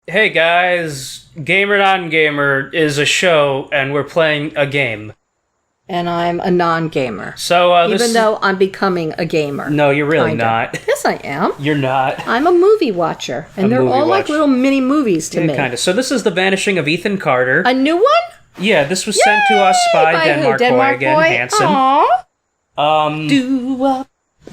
Hey guys, GamerNonGamer is a show, and we're playing a game. And I'm a non-gamer. So, Even though I'm becoming a gamer. No, you're really kinda. not. Yes, I am. You're not. I'm a movie watcher. And they're all like little mini movies to me. Kind of. So this is The Vanishing of Ethan Carter. A new one? Yeah, this was sent to us by Denmark Boy again, Hansen. Aww. Do-wop.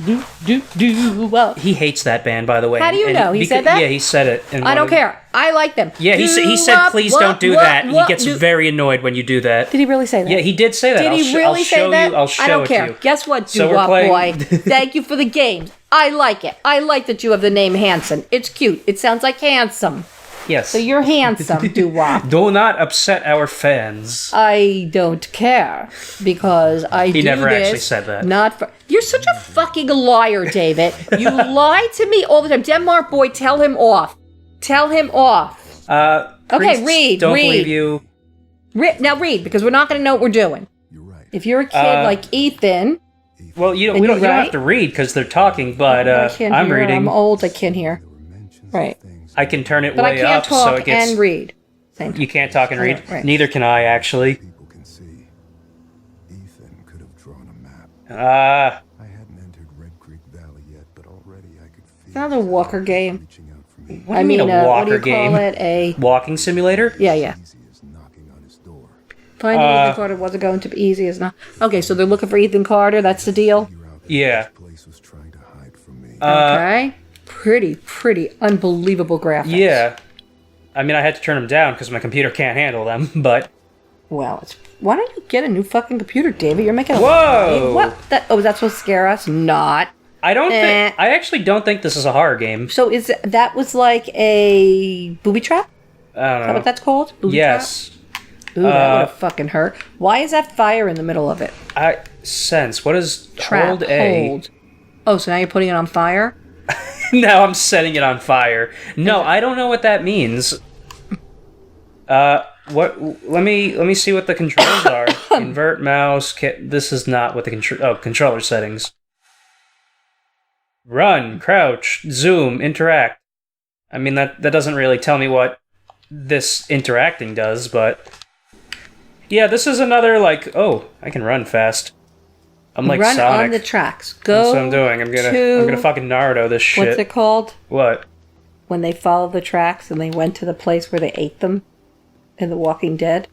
Do-do-do-wop. He hates that band, by the way. How do you know? He said that? Yeah, he said it. I don't care. I like them. Yeah, he said, please don't do that. He gets very annoyed when you do that. Did he really say that? Yeah, he did say that. Did he really say that? I'll show I don't it care. to you. Guess what, So Doo-Wop Boy? playing... Thank you for the game. I like it. I like that you have the name Hanson. It's cute. It sounds like handsome. Yes. So you're handsome, Doo-Wop. Do not upset our fans. I don't care because I do this. He never actually said that. Not for. You're such a fucking liar, David. You lie to me all the time. Denmark Boy, tell him off. Tell him off. Okay, read. Don't believe you. Now read, because we're not going to know what we're doing. You're right. If you're a kid like Ethan. Well, we don't have to read because they're talking, but I'm reading. I'm old. I can't hear. Right. I can turn it But way I can't up talk so it gets. and read. Same time. You can't talk and read. Right. Neither can I, actually. People can see. Ethan could have drawn a map. Ah. I hadn't entered Red Creek Valley yet, but already I could feel It's not a walker game. reaching out for me. What do you mean a what walker do you call game? it? A Walking simulator? yeah. Easy as knocking on his door. Finding Ethan Carter wasn't going to be easy as not. Okay, so they're looking for Ethan Carter. That's the deal. You're out there. Yeah. This place was trying to hide from me. Okay. Pretty unbelievable graphics. Yeah. I mean, I had to turn them down because my computer can't handle them, but... Well, why don't you get a new fucking computer, David? You're making a Whoa! What? Is that supposed to scare us? Not. I actually don't think this is a horror game. So that was like a booby trap? I don't know. Is that what that's called? Booby Yes. trap? Ooh, that would have fucking hurt. Why is that fire in the middle of it? What is Trap. hold A? Hold. Oh, so now you're putting it on fire? Now I'm setting it on fire. No, I don't know what that means. What? Let me see what the controls are. Invert mouse. This is not what the controller settings. Run, crouch, zoom, interact. I mean that doesn't really tell me what this interacting does, but yeah, this is another I can run fast. I'm like Run Sonic. on the tracks. Go. That's what I'm doing. I'm gonna fucking Naruto this shit. What's it called? What? When they followed the tracks and they went to the place where they ate them in The Walking Dead.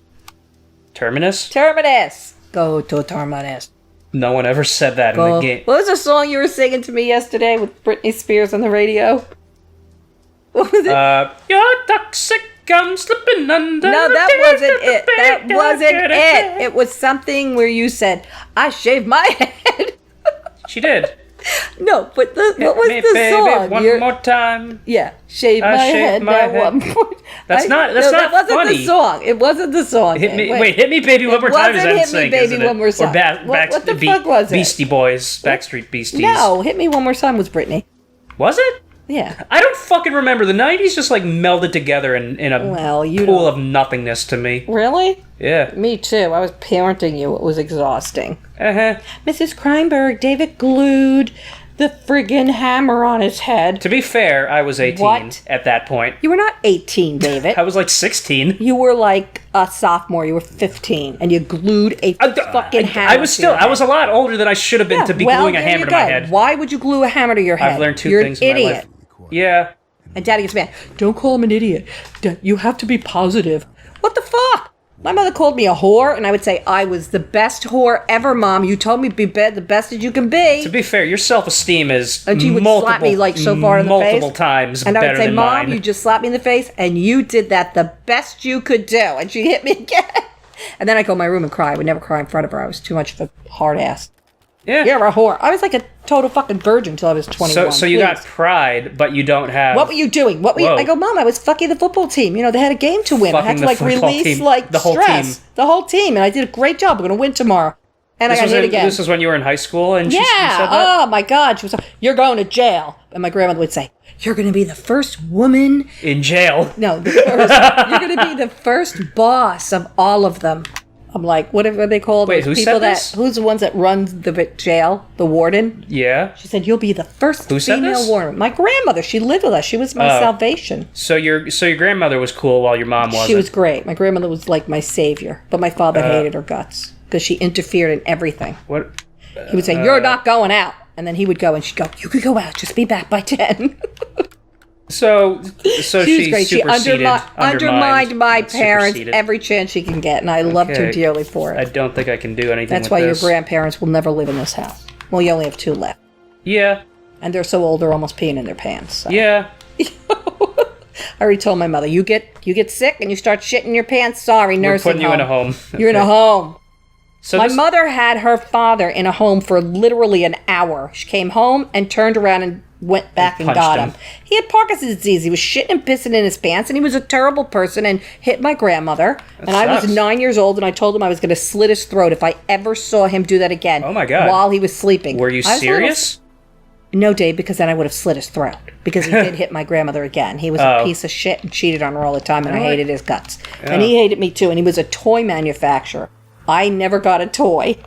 Terminus? Terminus! Go to Terminus. No one ever said that in the game. What was the song you were singing to me yesterday with Britney Spears on the radio? What was it? You're toxic, I'm slipping under. No, that wasn't it. That wasn't it. It was something where you said, I shaved my head. She did. No, but what was Me, the baby, song? One more time. Yeah, shave my head. One more. That's not that wasn't funny. the song. It wasn't the song. Hit me, baby, one more time. Is that Hit Me, Baby, One More Time. Or what the fuck was it? Beastie Boys, Backstreet Beasties. No, Hit Me One More Time was Britney. Was it? Yeah. I don't fucking remember. The 90s just melded together in a pool of nothingness to me. Really? Yeah. Me too. I was parenting you. It was exhausting. Uh-huh. Mrs. Kreinberg, David glued the friggin' hammer on his head. To be fair, I was 18 at that point. You were not 18, David. I was 16. You were like a sophomore. You were 15, and you glued a fucking hammer. I was a lot older than I should have been to be gluing a hammer to my head. Why would you glue a hammer to your head? I've learned two things You're an in my idiot. life. Yeah. And Daddy gets mad. Don't call him an idiot. You have to be positive. What the fuck? My mother called me a whore, and I would say, I was the best whore ever, Mom. You told me to be the best that you can be. To be fair, your self-esteem is and she would slap me so far in the face. Multiple times and better I would say, than Mom, mine. you just slapped me in the face, and you did that the best you could do. And she hit me again. And then I go in my room and cry. I would never cry in front of her. I was too much of a hard ass. Yeah. You're a whore. I was like a total fucking virgin until I was 21. So you got pride, but you don't have... What were you doing? I go, Mom, I was fucking the football team. You know, they had a game to win. I had to release the whole stress. Team. The whole team. And I did a great job. We're going to win tomorrow. And I got hit again. This was when you were in high school and she said that? Oh my God. She was like, you're going to jail. And my grandmother would say, you're going to be the first woman... In jail. No, you're going to be the first boss of all of them. I'm like, what are they called? Wait, Those who people said this? Who's the ones that runs the jail? The warden? Yeah. She said, you'll be the first Who said female this? warden. My grandmother. She lived with us. She was my salvation. So your grandmother was cool while your mom wasn't. She was great. My grandmother was like my savior. But my father hated her guts. Because she interfered in everything. What? He would say, you're not going out. And then he would go and she'd go, you could go out. Just be back by 10. So She was great. She undermined my parents superseded. every chance she can get. And I loved her Okay. dearly for I it. don't think I can do anything That's with why this. your grandparents will never live in this house. Well, you only have 2 left. Yeah. And they're so old, they're almost peeing in their pants. So. Yeah. I already told my mother, you get sick and you start shitting your pants. Sorry, We're nursing putting you in a home. You're in a Okay. home. So My this- mother had her father in a home for literally an hour. She came home and turned around and went back and punched got him. him. He had Parkinson's disease. He was shitting and pissing in his pants, and he was a terrible person and hit my grandmother. And I was sucks. 9 years old, and I told him I was going to slit his throat if I ever saw him do that again. Oh my God. While he was sleeping. Were you I was a little- serious? No, Dave, because then I would have slit his throat. Because he did hit my grandmother again. He was a piece of shit and cheated on her all the time, and I hated his guts. And he hated me too, and he was a toy manufacturer. I never got a toy.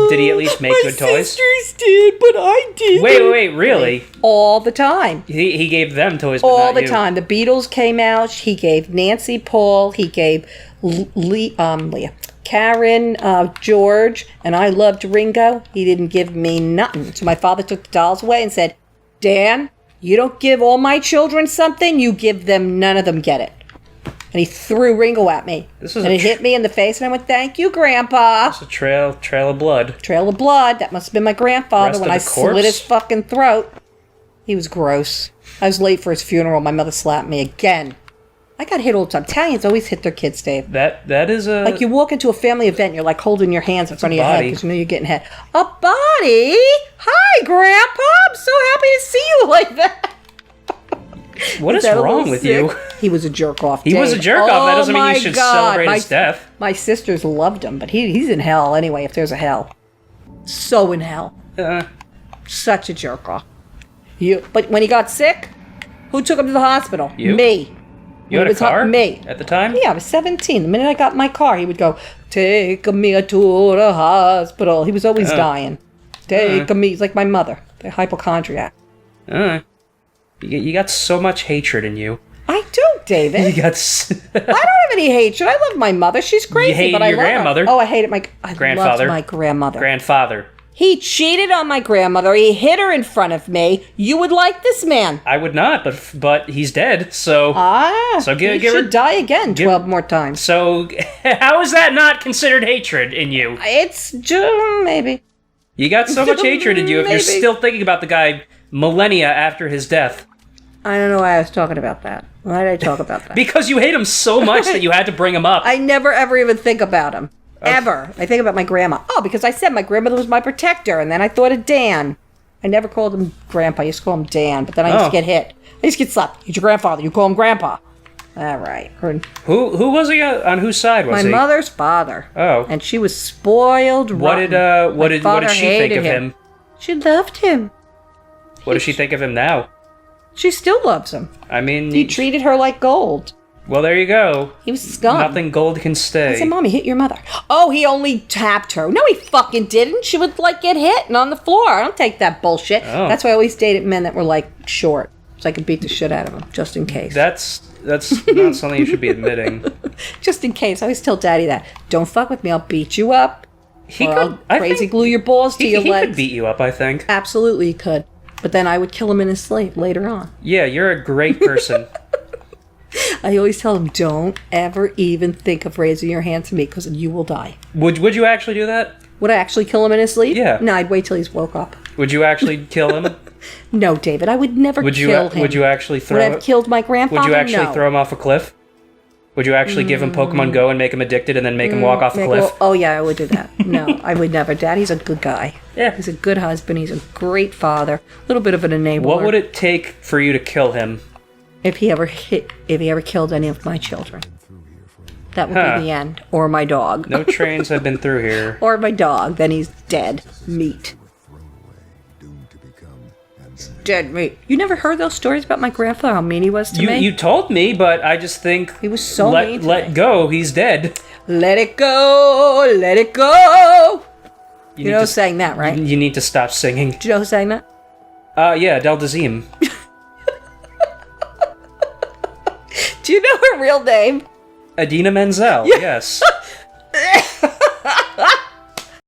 Did he at least make good toys? My sisters did, but I didn't. Wait, really? All the time. He gave them toys, but All not the you. time. The Beatles came out. He gave Nancy Paul. He gave Leah. Karen, George, and I loved Ringo. He didn't give me nothing. So my father took the dolls away and said, Dan, you don't give all my children something, you give them, none of them get it. And he threw Ringo at me. And it hit me in the face, and I went, thank you, Grandpa. It's a trail of blood. Trail of blood. That must have been my grandfather Rest when of I the corpse? slit his fucking throat. He was gross. I was late for his funeral. My mother slapped me again. I got hit all the time. Italians always hit their kids, Dave. That is a... Like you walk into a family event, you're like holding your hands in front of your head body. because you know you're getting hit. A body? Hi, Grandpa. I'm so happy to see you like that. What is that a wrong little with sick? you? He was a jerk off. He was a jerk off. That doesn't mean you should celebrate his death. My sisters loved him, but he's in hell anyway. If there's a hell, so in hell. Such a jerk off. But when he got sick, who took him to the hospital? You? Me. You had a car? Me. At the time? Yeah, I was 17. The minute I got in my car, he would go, take me to the hospital. He was always dying. Take me. He's like my mother, the hypochondriac. You got so much hatred in you. I don't, David. You got... I don't have any hatred. I love my mother. She's crazy, hated but I your love grandmother. her. Oh, I hated my Grandfather. loved my grandmother. Grandfather. He cheated on my grandmother. He hit her in front of me. You would like this man. I would not, but he's dead, so... So he should die again 12 more times. So, how is that not considered hatred in you? It's maybe. You got so much hatred in you if you're Maybe. still thinking about the guy millennia after his death. I don't know why I was talking about that. Why did I talk about that? Because you hate him so much that you had to bring him up. I never ever even think about him. Ever. I think about my grandma. Oh, because I said my grandmother was my protector, and then I thought of Dan. I never called him Grandpa. I used to call him Dan, but then I used to get hit. I used to get slapped. He's your grandfather. You call him Grandpa. All right. Who was he? On whose side was My he? mother's father. Oh. And she was spoiled rotten. What did she think of him? She loved him. What does she think of him now? She still loves him. I mean, He treated her like gold. well, there you go. He was scum. Nothing gold can I stay. said, Mommy, hit your mother. Oh, he only tapped her. No, he fucking didn't. She would, get hit and on the floor. I don't take that bullshit. Oh. That's why I always dated men that were, short. So I could beat the shit out of them, just in case. That's not something you should be admitting. Just in case. I always tell Daddy that. Don't fuck with me. I'll beat you up. He or could. I'll crazy glue your balls to your he legs. could beat you up, I think. Absolutely, he could. But then I would kill him in his sleep later on. Yeah, you're a great person. I always tell him, don't ever even think of raising your hand to me because you will die. Would you actually do that? Would I actually kill him in his sleep? Yeah. No, I'd wait till he's woke up. Would you actually kill him? No, David, I would never kill him. Would you actually throw? Would I have killed my grandfather? Would you actually No. throw him off a cliff? Would you actually give him Pokemon Go and make him addicted and then make him walk off a cliff? Oh, yeah, I would do that. No, I would never. Daddy's a good guy. Yeah. He's a good husband. He's a great father. A little bit of an enabler. What would it take for you to kill him? If he ever killed any of my children. That would be the end. Or my dog. No trains have been through here. Or my dog. Then he's dead meat. Dead meat. You never heard those stories about my grandfather, how mean he was to me? You told me, but I just think He was so mean to let me. go. He's dead. Let it go, let it go. You need know who to- sang that, right? You need to stop singing. Do you know who sang that? Yeah, Adele Dazeem. Do you know her real name? Adina Menzel, yes.